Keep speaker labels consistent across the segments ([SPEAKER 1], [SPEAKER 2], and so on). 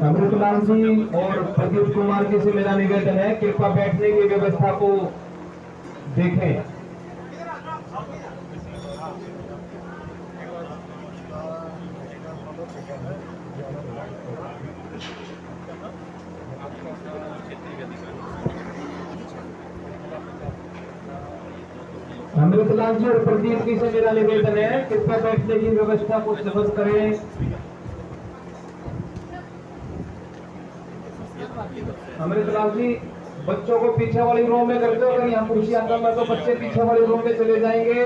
[SPEAKER 1] अमृतलाल जी और प्रदीप कुमार जी से मेरा निवेदन है, कृपया बैठने की व्यवस्था को देखें। अमृतलाल जी और प्रदीप जी से मेरा निवेदन है, कृपया बैठने की व्यवस्था को सुगम करें। अमृतलाल जी, बच्चों को पीछे वाली रूम में कर दो। अगर यहाँ कुर्सी आता है तो बच्चे पीछे वाली रूम में चले जाएंगे।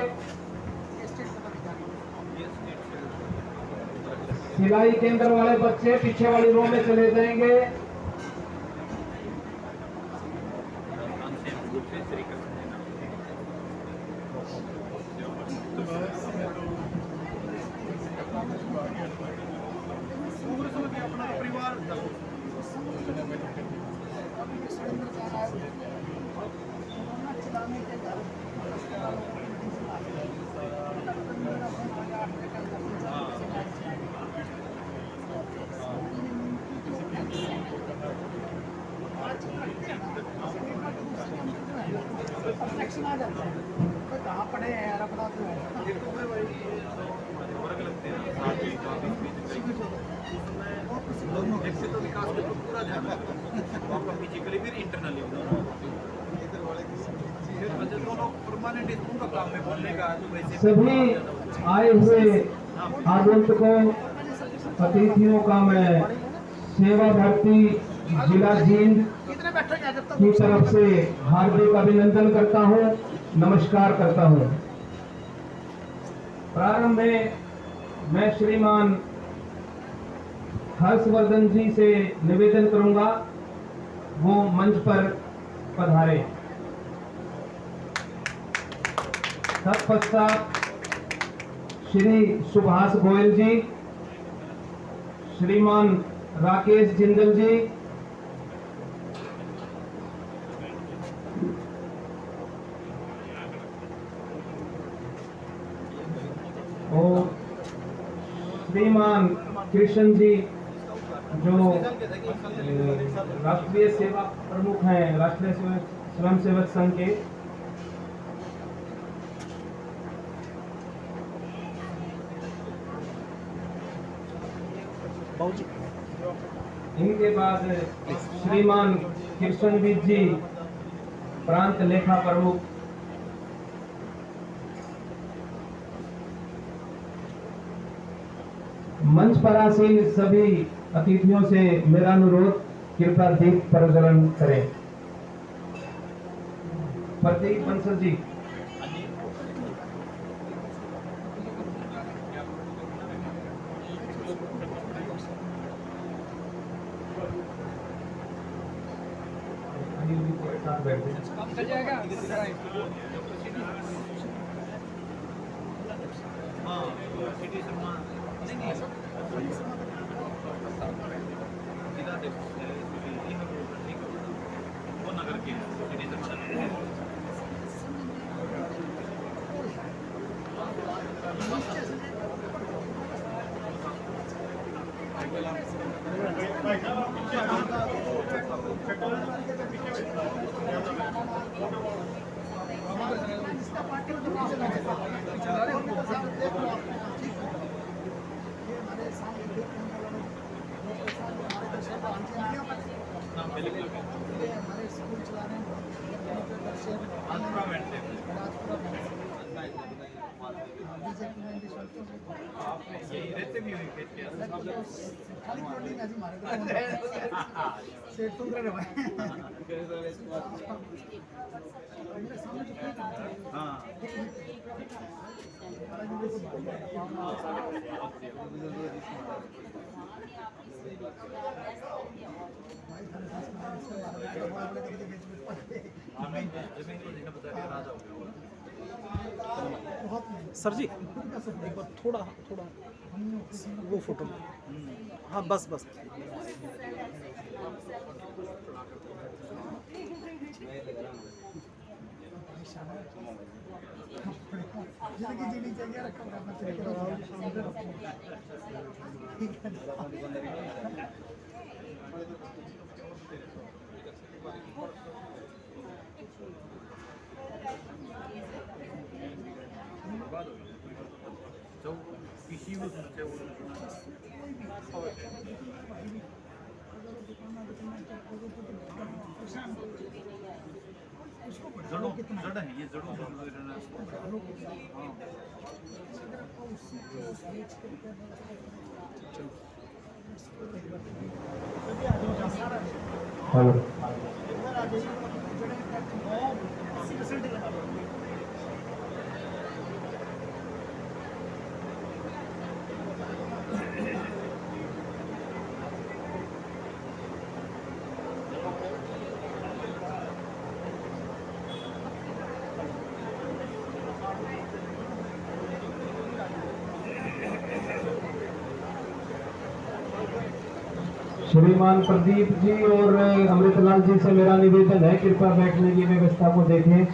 [SPEAKER 1] सिलाई केंद्र वाले बच्चे पीछे वाली रूम में चले जाएंगे।
[SPEAKER 2] कहाँ पड़े हैं यार अपना तो विकास में तो पूरा ध्यान आपका फिजिकली फिर इंटरनली दोनों परमानेंट स्कूल का काम है बोलने का।
[SPEAKER 1] सभी आए हुए आगंतुकों अतिथियों का मैं सेवा भारती जिला जींद की तरफ से हार्दिक अभिनंदन करता हूं, नमस्कार करता हूं। प्रारंभ में मैं श्रीमान हर्षवर्धन जी से निवेदन करूंगा, वो मंच पर पधारे। तत्पश्चात श्री सुभाष गोयल जी, श्रीमान राकेश जिंदल जी, और श्रीमान कृष्ण जी जो राष्ट्रीय सेवा प्रमुख हैं, राष्ट्रीय स्वयं सेवक संघ के। इनके बाद श्रीमान कृष्णवीर जी, प्रांत लेखा प्रमुख। मंच पर आसीन सभी अतिथियों से मेरा अनुरोध, कृपया दीप प्रज्वलन करें। प्रदीप बंसल जी।
[SPEAKER 3] सर जी एक बार थोड़ा थोड़ा वो फोटो, हाँ बस बस। जिंदगी जीनी चाहिए, रखा करना चाहिए।
[SPEAKER 2] जड़ों जड़ है ये जड़ों
[SPEAKER 1] हेलो। श्रीमान प्रदीप जी और अमृतलाल जी से मेरा निवेदन है, कृपया बैठने की व्यवस्था को देखें।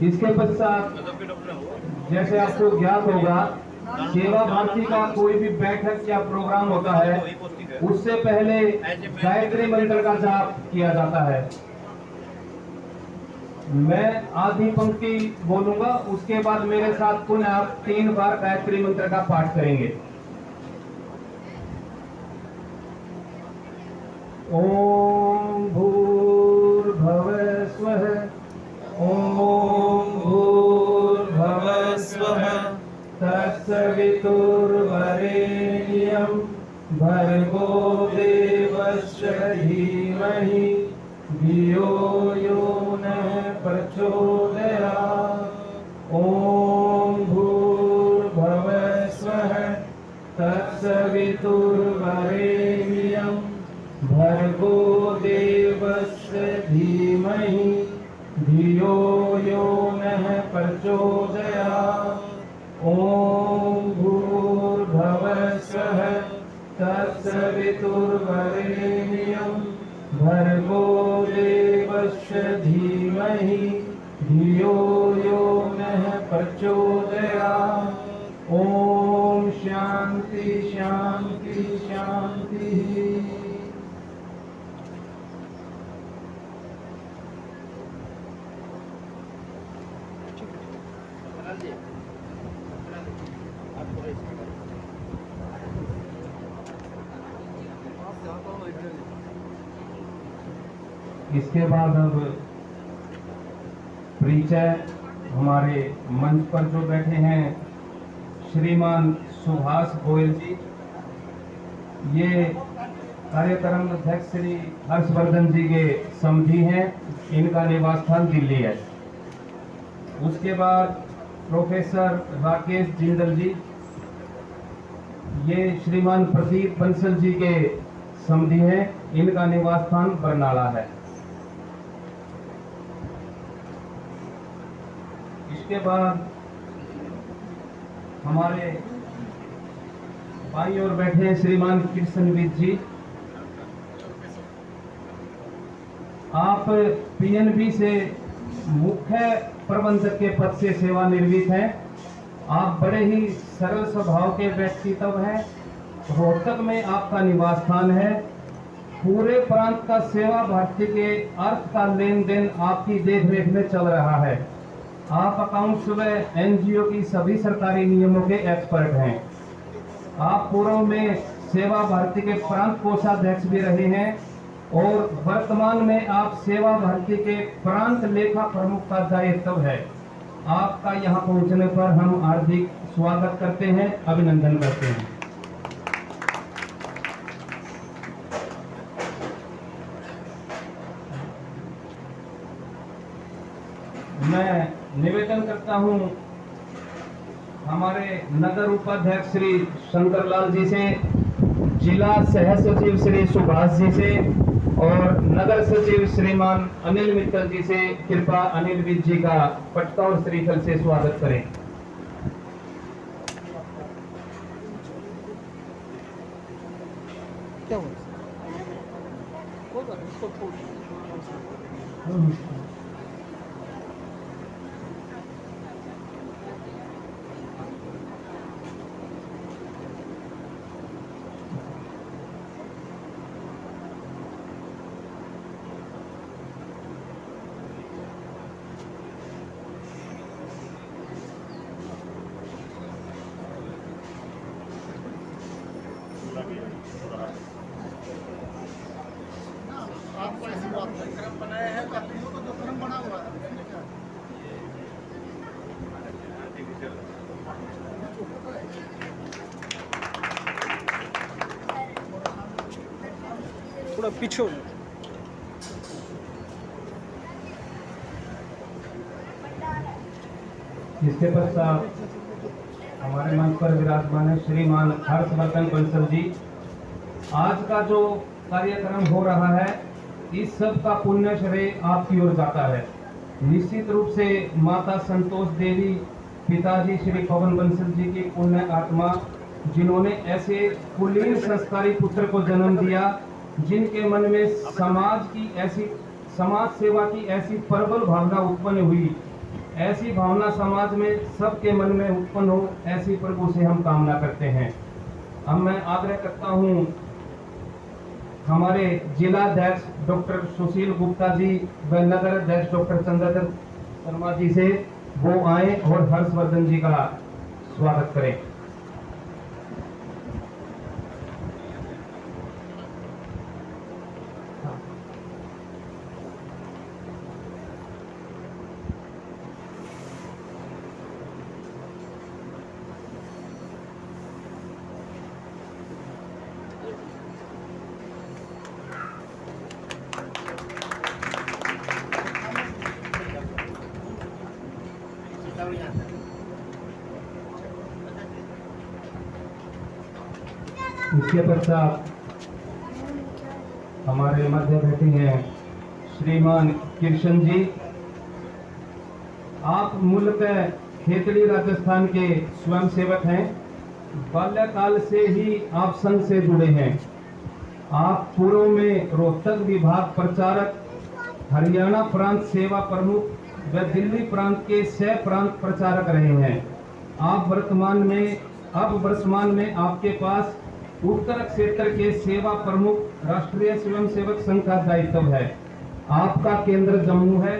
[SPEAKER 1] इसके पश्चात जैसे आपको ज्ञात होगा, सेवा भारती का कोई भी बैठक या प्रोग्राम होता है, उससे पहले गायत्री मंत्र का जाप किया जाता है। मैं आधी पंक्ति बोलूंगा, उसके बाद मेरे साथ पुनः आप 3 बार गायत्री मंत्र का पाठ करेंगे। ओम भूर्भुवः स्वः, ओम भूर्भुवः स्वः, तत्सवितुर्वरेण्यं भर्गो देवस्य धीमहि धियो यो नः प्रचोदयात्। ओम भूर्भुवः स्वः, तत्सवितुर्वरेण्यं भर्गो देवस्य धीमहि धियो यो नः प्रचोदयात्। ओम भूर्भुवः स्वः, तत्सवितुर्वरेण्यं भर्गो देवस्य धीमहि धियो यो नः प्रचोदयात्। ओम शांति शांति शांति। इसके बाद अब परिचय, हमारे मंच पर जो बैठे हैं श्रीमान सुभाष गोयल जी, ये कार्यक्रम अध्यक्ष श्री हर्षवर्धन जी के समधी हैं, इनका निवास स्थान दिल्ली है। उसके बाद प्रोफेसर राकेश जिंदल जी, ये श्रीमान प्रदीप बंसल जी के समधी हैं, इनका निवास स्थान बरनाला है। इसके बाद हमारे बाईं ओर बैठे हैं श्रीमान कृष्णवीर जी, आप पीएनबी से मुख्य प्रबंधक के पद से सेवानिवृत्त हैं। आप बड़े ही सरल स्वभाव के व्यक्तित्व हैं। रोहतक में आपका निवास स्थान है। पूरे प्रांत का सेवा भारती के अर्थ का लेन देन आपकी देखरेख में चल रहा है। आप अकाउंट्स व एनजीओ की सभी सरकारी नियमों के एक्सपर्ट हैं। आप पूर्व में सेवा भारती के प्रांत कोषाध्यक्ष भी रहे हैं और वर्तमान में आप सेवा भारती के प्रांत लेखा प्रमुख का दायित्व है। आपका यहाँ पहुँचने पर हम हार्दिक स्वागत करते हैं, अभिनंदन करते हैं। मैं निवेदन करता हूं हमारे नगर उपाध्यक्ष श्री शंकरलाल जी से, जिला सह सचिव श्री सुभाष जी से और नगर सचिव श्रीमान अनिल मित्तल जी से कृपा अनिल विज जी का पटका और श्रीफल से स्वागत करें।
[SPEAKER 3] क्या हुआ? होगा इसको छोड़। आपको ऐसी बात नहीं, क्रम बनाया है तो अपनी तो जो क्रम बना हुआ है थोड़ा पीछे हो जाओ।
[SPEAKER 1] इसके पश्चात हमारे मंच पर विराजमान है श्रीमान हर्षवर्धन बंसल जी। आज का जो कार्यक्रम हो रहा है, इस सब का पुण्य श्रेय आपकी ओर जाता है। निश्चित रूप से माता संतोष देवी, पिताजी श्री पवन बंसल जी की पुण्य आत्मा, जिन्होंने ऐसे कुलीन संस्कारी पुत्र को जन्म दिया, जिनके मन में समाज सेवा की ऐसी प्रबल भावना उत्पन्न हुई, ऐसी भावना समाज में सबके मन में उत्पन्न हो, ऐसी प्रभु से हम कामना करते हैं। अब मैं आग्रह करता हूं हमारे जिलाध्यक्ष डॉक्टर सुशील गुप्ता जी व नगर अध्यक्ष डॉक्टर चंद्रधर शर्मा जी से, वो आए और हर्षवर्धन जी का स्वागत करें। इसके पश्चात हमारे मध्य बैठे हैं श्रीमान कृष्ण जी। आप मूलतः खेतड़ी राजस्थान के स्वयं सेवक हैं। बाल्यकाल से ही आप संघ से जुड़े हैं। आप पूर्व में रोहतक विभाग प्रचारक, हरियाणा प्रांत सेवा प्रमुख व दिल्ली प्रांत के सह प्रांत प्रचारक रहे हैं। आप वर्तमान में आपके पास उत्तर क्षेत्र के सेवा प्रमुख राष्ट्रीय स्वयंसेवक संघ का दायित्व है। आपका केंद्र जम्मू है।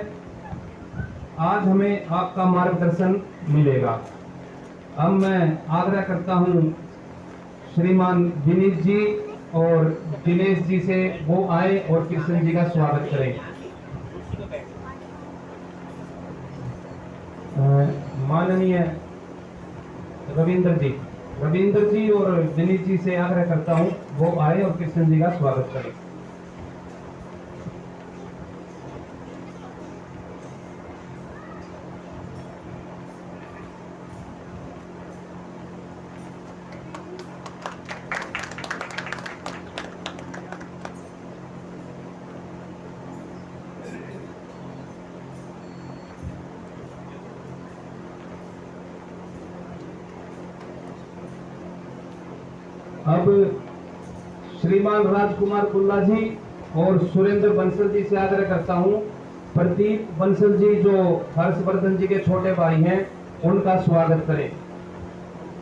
[SPEAKER 1] आज हमें आपका मार्गदर्शन मिलेगा। अब मैं आग्रह करता हूं श्रीमान विनीत जी और दिनेश जी से, वो आए और कृष्ण जी का स्वागत करें। माननीय रविंद्र जी और दिनेश जी से आग्रह करता हूं, वो आए और कृष्ण जी का स्वागत करें। अब श्रीमान राजकुमार कुल्ला जी और सुरेंद्र बंसल जी से आग्रह करता हूं, प्रदीप बंसल जी जो हर्षवर्धन जी के छोटे भाई हैं, उनका स्वागत करें।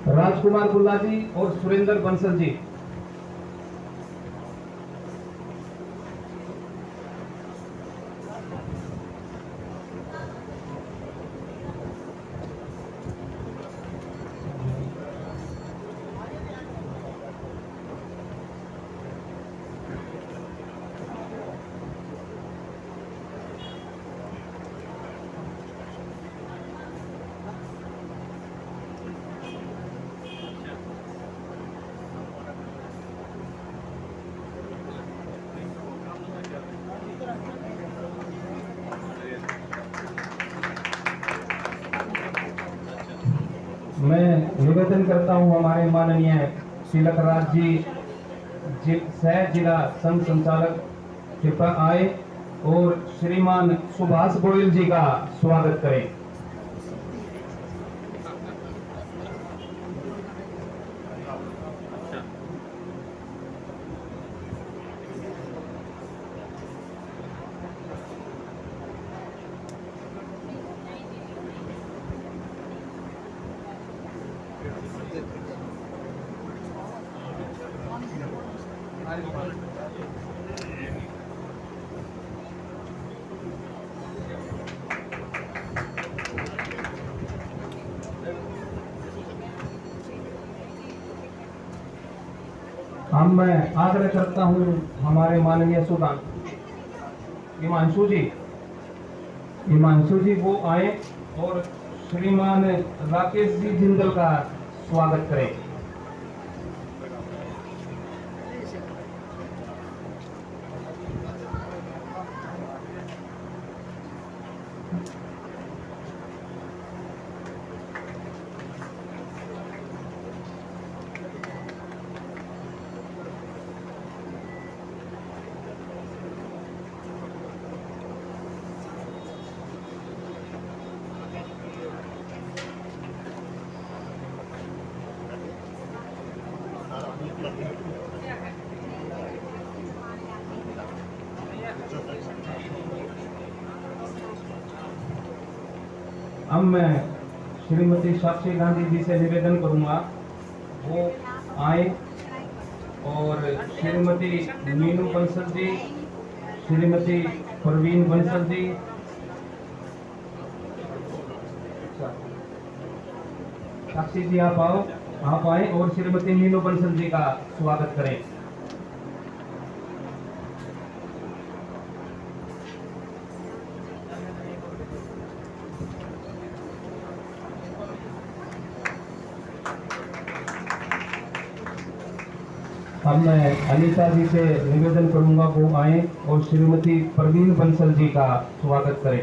[SPEAKER 1] राजकुमार कुल्ला जी और सुरेंद्र बंसल जी। मैं निवेदन करता हूं हमारे माननीय तिलक राज जी सह जिला संघ संचालक कृपया आए और श्रीमान सुभाष गोयल जी का स्वागत करें। हम मैं आग्रह करता हूं हमारे माननीय सुधान हिमांशु जी वो आए और श्रीमान राकेश जी जिंदल का स्वागत करें। अब मैं श्रीमती साक्षी गांधी जी से निवेदन करूंगा वो आए और श्रीमती मीनू बंसल जी, श्रीमती परवीन बंसल जी, साक्षी जी आप आए और श्रीमती मीनू बंसल जी का स्वागत करें। अब मैं अनीता जी से निवेदन करूंगा वो आए और श्रीमती परवीन बंसल जी का स्वागत करें।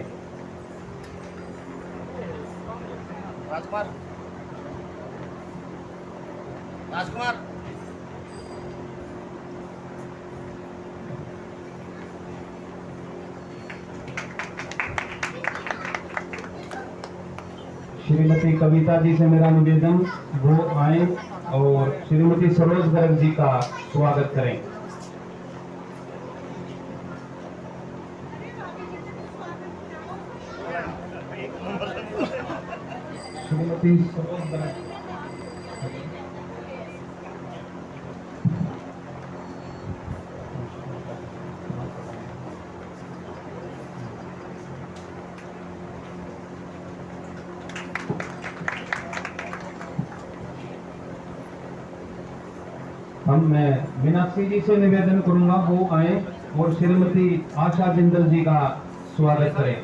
[SPEAKER 2] राजकुमार राजकुमार
[SPEAKER 1] श्रीमती कविता जी से मेरा निवेदन वो आए और श्रीमती सरोज गर्ग जी का स्वागत करें। श्रीमती सरोज गर्ग मैं मीनाक्षी जी से निवेदन करूंगा वो आए और श्रीमती आशा जिंदल जी का स्वागत करें।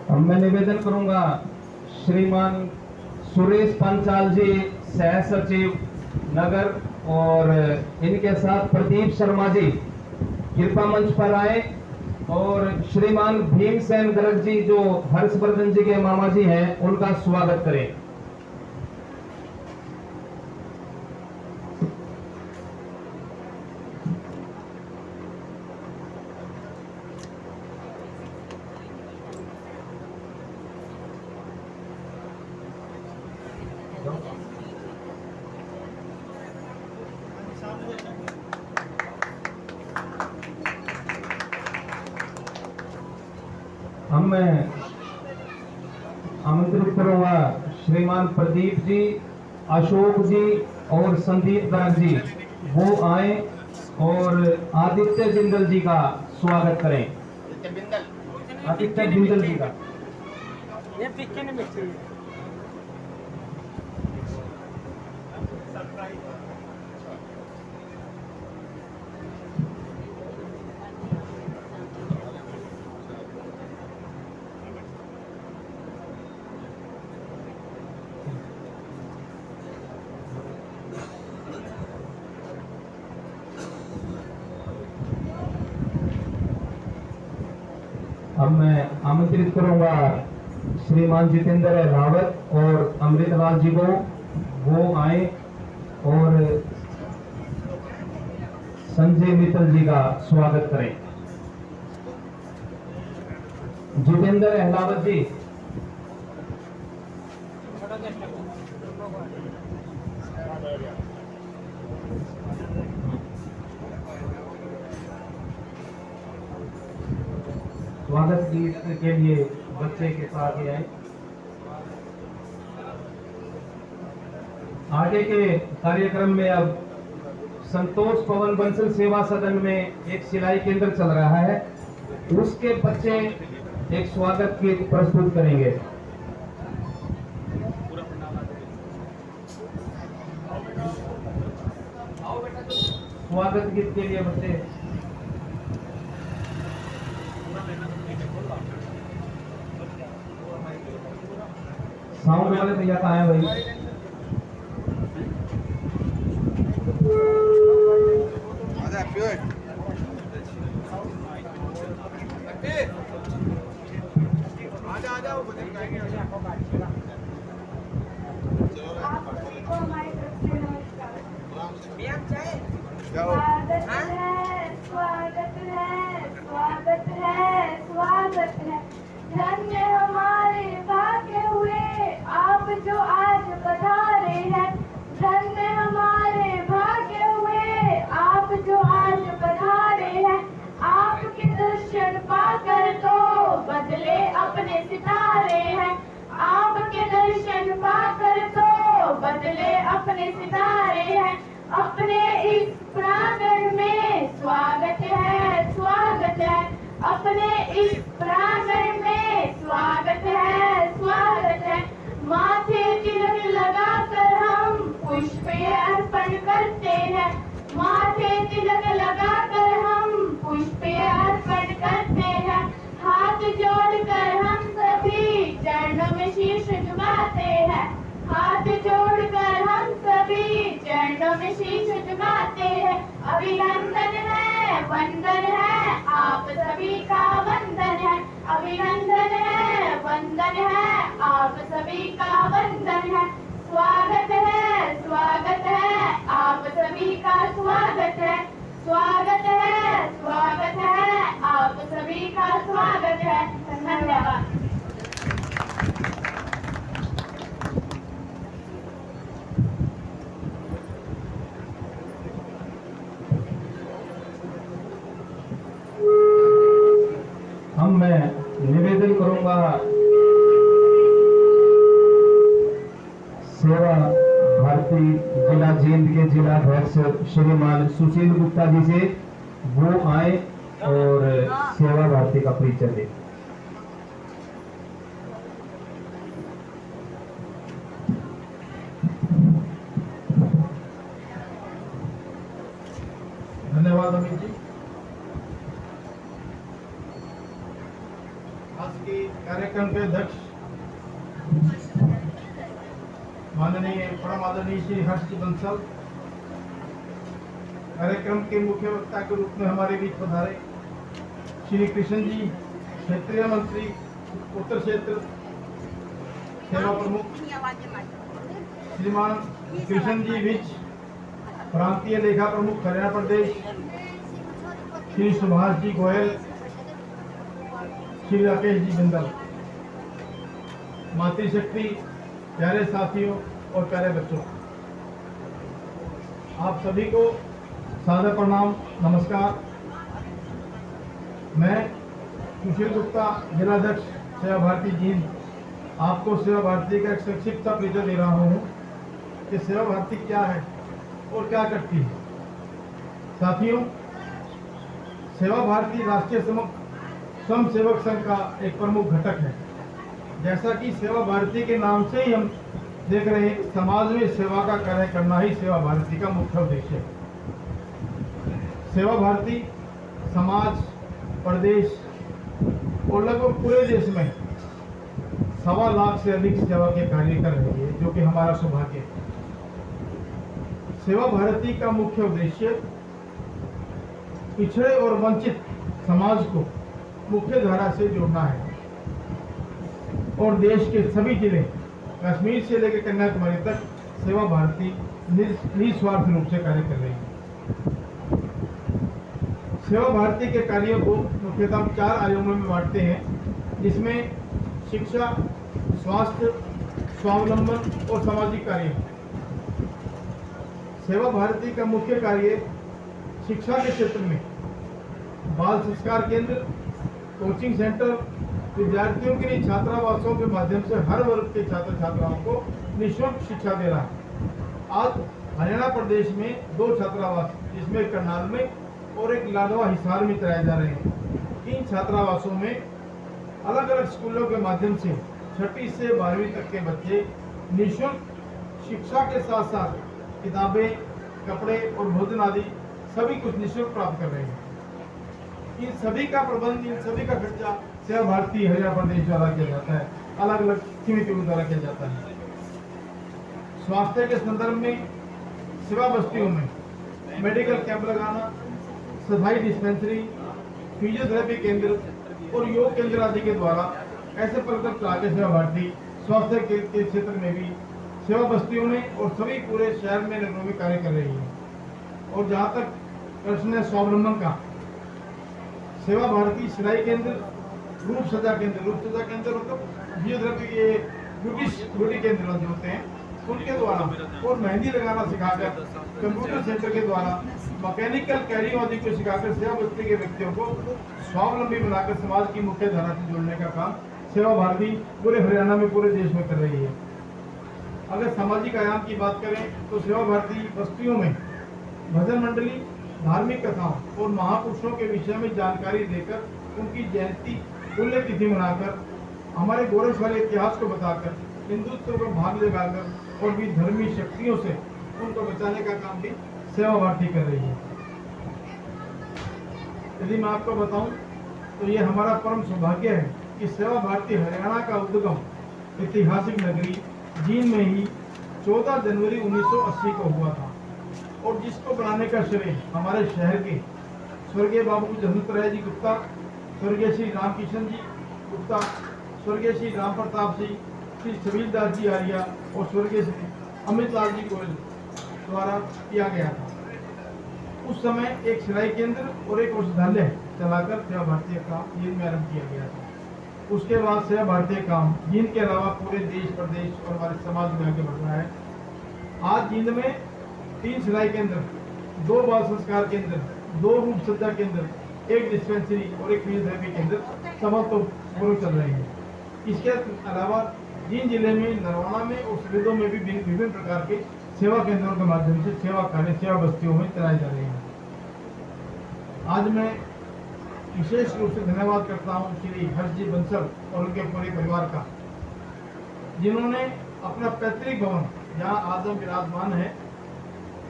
[SPEAKER 1] अब मैं निवेदन करूंगा श्रीमान सुरेश पंचाल जी सह सचिव नगर और इनके साथ प्रदीप शर्मा जी कृपा मंच पर आए और श्रीमान भीमसेन गर्ग जी जो हर्षवर्धन जी के मामा जी हैं उनका स्वागत करें। हम मैं आमंत्रित करूंगा श्रीमान प्रदीप जी, अशोक जी और संदीप गर्ग जी वो आए और आदित्य जिंदल जी का स्वागत करें। आदित्य जिंदल जी का अब मैं आमंत्रित करूंगा श्रीमान जितेंद्र रावत और अमृतलाल जी को, वो आए और संजय मित्तल जी का स्वागत करें। जितेंद्र अहलावत जी, स्वागत गीत के लिए बच्चे के साथ ही आए। आगे के कार्यक्रम में अब संतोष पवन बंसल सेवा सदन में एक सिलाई केंद्र चल रहा है, उसके बच्चे एक स्वागत गीत प्रस्तुत करेंगे। स्वागत गीत के लिए बच्चे साउंड वाले भैया कहाँ हैं भाई?
[SPEAKER 4] स्वागत है, धन्य हमारे भाग्य हुए आप जो आज पधारे हैं। धन्य हमारे भाग्य हुए आप जो आज पधारे हैं। आपके दर्शन पाकर तो बदले अपने सितारे हैं। आपके दर्शन पाकर तो बदले अपने सितारे हैं। अपने इस प्रांगण में स्वागत है, स्वागत है। अपने इस प्रांगण में स्वागत है, स्वागत है। माथे तिलक लगाकर हम पुष्प अर्पण करते हैं। माथे तिलक लगाकर हम पुष्प अर्पण करते हैं। हाथ जोड़कर हम सभी चरणों में शीश झुकाते हैं। हाथ जोड़कर हम सभी चरणों में शीश झुकाते हैं। अभिनंदन है, वंदन है, आप सभी का वंदन है। अभिनंदन है, वंदन है, आप सभी का वंदन है। स्वागत है, स्वागत है, आप सभी का स्वागत है। स्वागत है, स्वागत है, आप सभी का स्वागत है। धन्यवाद।
[SPEAKER 1] हम मैं निवेदन करूंगा सेवा भारती जिला जींद के जिला अध्यक्ष श्रीमान सुशील गुप्ता जी से, वो आए और सेवा भारती का परिचय दें।
[SPEAKER 5] धन्यवाद अमित जी। आज के कार्यक्रम के अध्यक्ष माननीय परम आदरणीय श्री हर्ष जी बंसल, कार्यक्रम के मुख्य वक्ता के रूप में हमारे बीच पधारे श्री कृष्ण जी, क्षेत्रीय मंत्री उत्तर क्षेत्र सेवा प्रमुख श्रीमान कृष्ण जी विज, प्रांतीय लेखा प्रमुख हरियाणा प्रदेश श्री सुभाष जी गोयल, श्री राकेश जी बिंदल, मातृशक्ति, प्यारे साथियों और प्यारे बच्चों, आप सभी को सादर प्रणाम, नमस्कार। मैं सुशील गुप्ता, जिलाध्यक्ष सेवा भारती जींद, आपको सेवा भारती का एक संक्षिप्त परिचय दे रहा हूँ कि सेवा भारती क्या है और क्या करती है। साथियों, सेवा भारती राष्ट्रीय स्वयं सेवक संघ का एक प्रमुख घटक है। जैसा कि सेवा भारती के नाम से ही हम देख रहे हैं, समाज में सेवा का कार्य करना ही सेवा भारती का मुख्य उद्देश्य है। सेवा भारती समाज, प्रदेश और लगभग पूरे देश में 1.25 लाख से अधिक सेवा के कार्य कर रही है, जो कि हमारा सौभाग्य है। सेवा भारती का मुख्य उद्देश्य पिछड़े और वंचित समाज को मुख्य धारा से जोड़ना है और देश के सभी जिले कश्मीर से लेकर कन्याकुमारी तक सेवा भारती निस्वार्थ रूप से कार्य कर रही है। सेवा भारती के कार्यों को मुख्यतः 4 आयामों में बांटते हैं, जिसमें शिक्षा, स्वास्थ्य, स्वावलंबन और सामाजिक कार्य। सेवा भारती का मुख्य कार्य शिक्षा के क्षेत्र में बाल संस्कार केंद्र, कोचिंग सेंटर, विद्यार्थियों के लिए छात्रावासों के माध्यम से हर वर्ग के छात्र छात्राओं को निःशुल्क शिक्षा दे रहा है। आज हरियाणा प्रदेश में 2 छात्रावास, जिसमें करनाल में और एक लाडवा हिसार में चलाए जा रहे हैं। इन छात्रावासों में अलग अलग स्कूलों के माध्यम से 6वीं से 12वीं तक के बच्चे निःशुल्क शिक्षा के साथ साथ किताबें, कपड़े और भोजन आदि सभी कुछ निःशुल्क प्राप्त कर रहे हैं। इन सभी का प्रबंध, इन सभी का खर्चा सेवा भारती हरियाणा प्रदेश द्वारा किया जाता है, अलग अलग समितियों द्वारा किया जाता है। स्वास्थ्य के संदर्भ में सेवा बस्तियों में मेडिकल कैंप लगाना, सफाई डिस्पेंसरी, फिजियोथेरेपी केंद्र और योग केंद्र आदि के द्वारा ऐसे प्रकल्प चला के सेवा भारती स्वास्थ्य के क्षेत्र में भी सेवा बस्तियों में और सभी पूरे शहर में, नगरों में कार्य कर रही है। और जहाँ तक प्रश्न है स्वावलंबन का, सेवा भारती सिलाई केंद्र, रूप सज्जा केंद्र मतलब फिजियोथेरेपी के ब्यूटी केंद्र जो होते हैं उनके द्वारा और मेहंदी लगाना सिखाकर, कंप्यूटर सेंटर के द्वारा मैकेनिकल कैरियर आदि को सिखाकर सेवा बस्ती के व्यक्तियों को स्वावलंबी बनाकर समाज की मुख्य धारा से जोड़ने का काम सेवा भारती पूरे हरियाणा में, पूरे देश में कर रही है। अगर सामाजिक आयाम की बात करें तो सेवा भारती बस्तियों में भजन मंडली, धार्मिक कथाओं और महापुरुषों के विषय में जानकारी देकर, उनकी जयंती पुण्यतिथि मनाकर, हमारे गौरवशाली इतिहास को बताकर, हिंदुत्व को भाग लगाकर और भी धर्मी शक्तियों से उनको बचाने का काम भी सेवा भारती कर रही है। यदि मैं आपको बताऊं तो ये हमारा परम सौभाग्य है कि सेवा भारती हरियाणा का उद्गम ऐतिहासिक नगरी जींद में ही 14 जनवरी 1980 को हुआ था और जिसको बनाने का श्रेय हमारे शहर के स्वर्गीय बाबू जसवंत राय जी गुप्ता, स्वर्गीय श्री रामकिशन जी गुप्ता, स्वर्गीय श्री राम प्रताप जी, श्री छबील दास जी आर्या और स्वर्गीय श्री अमित लाल जी गोयल द्वारा किया गया था। उस समय एक सिलाई केंद्र और एक औषधालय चलाकर सेवा भारतीय काम जींद में आरम्भ किया गया था। उसके बाद सेवा भारतीय काम जींद के अलावा पूरे देश, प्रदेश और हमारे समाज में आगे बढ़ रहा है। आज जींद में 3 सिलाई केंद्र, 2 बाल संस्कार केंद्र, 2 रूप सज्जा केंद्र, 1 डिस्पेंसरी और 1 फिजियोथेरेपी केंद्र सफलतापूर्वक चल रहे हैं। इसके अलावा जींद जिले में नरवाना में और सवेदों में भी विभिन्न प्रकार के सेवा केंद्रों के माध्यम से सेवा कार्य सेवा बस्तियों में चलाए जा रहे हैं। आज मैं विशेष रूप से धन्यवाद करता हूं श्री हर्ष जी बंसल और उनके पूरे परिवार का, जिन्होंने अपना पैतृक भवन जहां आज हम विराजमान है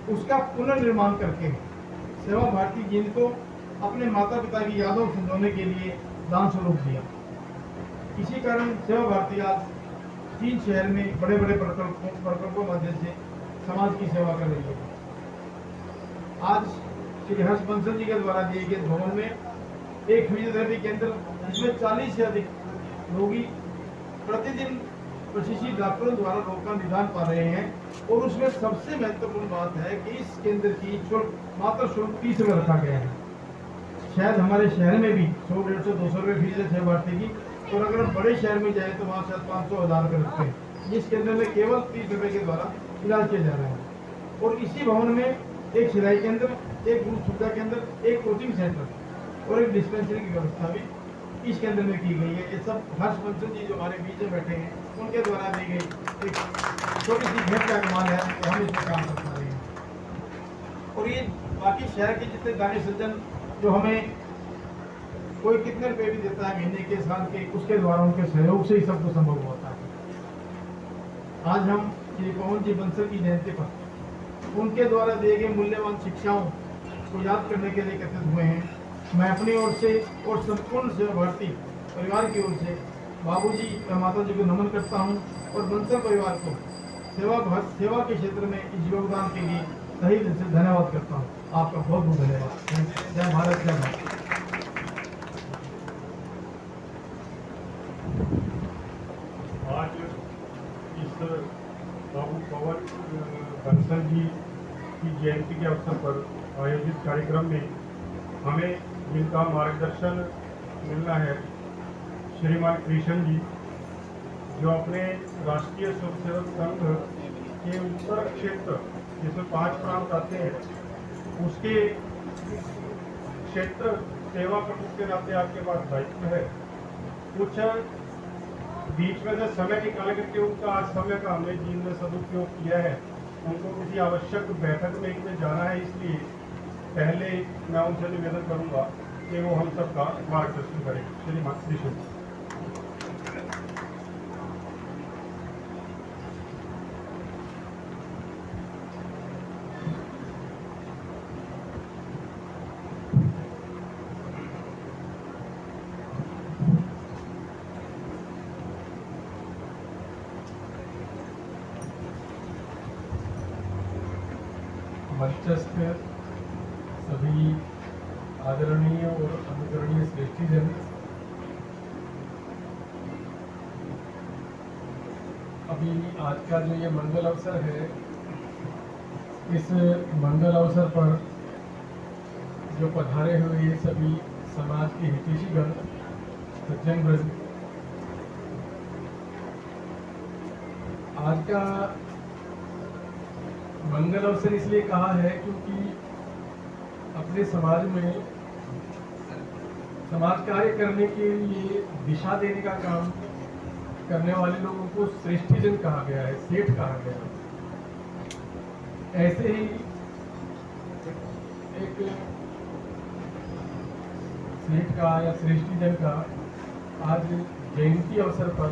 [SPEAKER 5] उसका पुनर्निर्माण करके सेवा भारती जींद को अपने माता पिता की यादों को संजोने के लिए दान स्वरूप दिया। इसी कारण सेवा भारती आज जींद शहर में बड़े बड़े प्रकल्पों माध्यम से समाज की सेवा कर रही है। आज श्री हर्ष बंसल जी के द्वारा दिए गए भवन में एक फिजियोथेरेपी केंद्र, जिसमें 40 से अधिक रोगी प्रतिदिन प्रशिक्षित डॉक्टरों द्वारा रोग का निदान पा रहे हैं। और उसमें सबसे महत्वपूर्ण बात है कि इस केंद्र की शुल्क मात्र शुल्क 30 रुपये रखा गया है। शायद हमारे शहर में भी 100, 150, 200 रुपये फीस है सेवा भारती की, और अगर बड़े शहर में जाए तो वहाँ शायद 500, 1000 रुपये रखते हैं। जिस केंद्र में केवल 30 रुपये के द्वारा इलाज किया जा रहा है। और इसी भवन में एक सिलाई केंद्र, एक ग्रुप सुविधा केंद्र, एक कोचिंग सेंटर और एक डिस्पेंसरी की व्यवस्था भी इस केंद्र में की गई है। ये सब हर्ष बंसल जी जो हमारे बीच में बैठे हैं उनके द्वारा दी गई एक छोटी सी भेंट का कमाल है तो हम इसमें काम कर पा रहे हैं। और ये बाकी शहर के जितने दानी सज्जन जो हमें कोई कितने रुपये भी देता है महीने के, साल के, उसके द्वारा उनके सहयोग से ही सब कुछ संभव होता है। आज हम श्री पवन जी बंसल की जयंती पर उनके द्वारा दिए गए मूल्यवान शिक्षाओं को याद करने के लिए एकत्रित हुए हैं। मैं अपनी ओर से और संपूर्ण सेवा भारती परिवार की ओर से बाबूजी और माता जी को नमन करता हूं और बंसल परिवार को सेवा के क्षेत्र में इस योगदान के लिए सही दिल से धन्यवाद करता हूं। आपका बहुत बहुत धन्यवाद। जय भारत, जय भारत। बंसल जी की जयंती के अवसर पर आयोजित कार्यक्रम में हमें जिनका मार्गदर्शन मिलना है, श्रीमान कृष्ण जी, जो अपने राष्ट्रीय स्वयंसेवक संघ के उत्तर क्षेत्र जिसमें 5 प्रांत आते हैं, उसके क्षेत्र सेवा प्रमुख के नाते आपके पास दायित्व है। कुछ बीच में से समय निकाल करके उनका आज समय का हमने जिनमें सदुपयोग किया है, उनको किसी आवश्यक बैठक में इनमें जाना है, इसलिए पहले मैं उनसे निवेदन करूंगा कि वो हम सबका मार्गदर्शन करें। श्रीमान कृष्ण जी।
[SPEAKER 6] मंचस्थ सभी आदरणीय और अनुकरणीय श्रेष्ठीजन, अभी आज का जो ये मंगल अवसर है, इस मंगल अवसर पर जो पधारे हुए ये सभी समाज के हितैषीगण, सज्जन वृंद, आज का मंगल अवसर इसलिए कहा है क्योंकि अपने समाज में समाज कार्य करने के लिए दिशा देने का काम करने वाले लोगों को श्रेष्ठीजन कहा गया है, सेठ कहा गया है। ऐसे ही एक सेठ का या श्रेष्ठीजन का आज जयंती अवसर पर